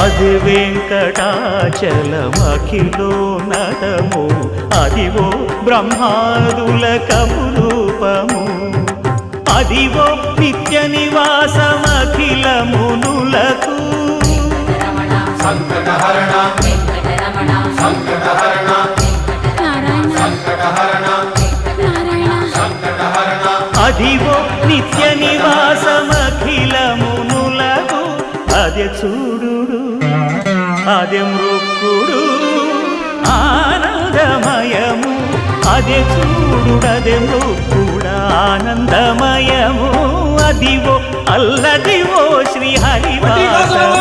అది వెంకటాచలమఖిలోన్నతము అదివో బ్రహ్మాదులకపురూపము అదివో నిత్య నివాసమఖిలమునులకు సంకటహరణ సంకటహరణ సంకటహరణ సంకటహరణ అదివో నిత్య నివాసమఖిలమునులకు అదే చూడు అదే మృక్కుడు ఆనందమయము అదే చూడుడదే మృక్కుడ ఆనందమయము అదివో అల్లదివో శ్రీహరివాసము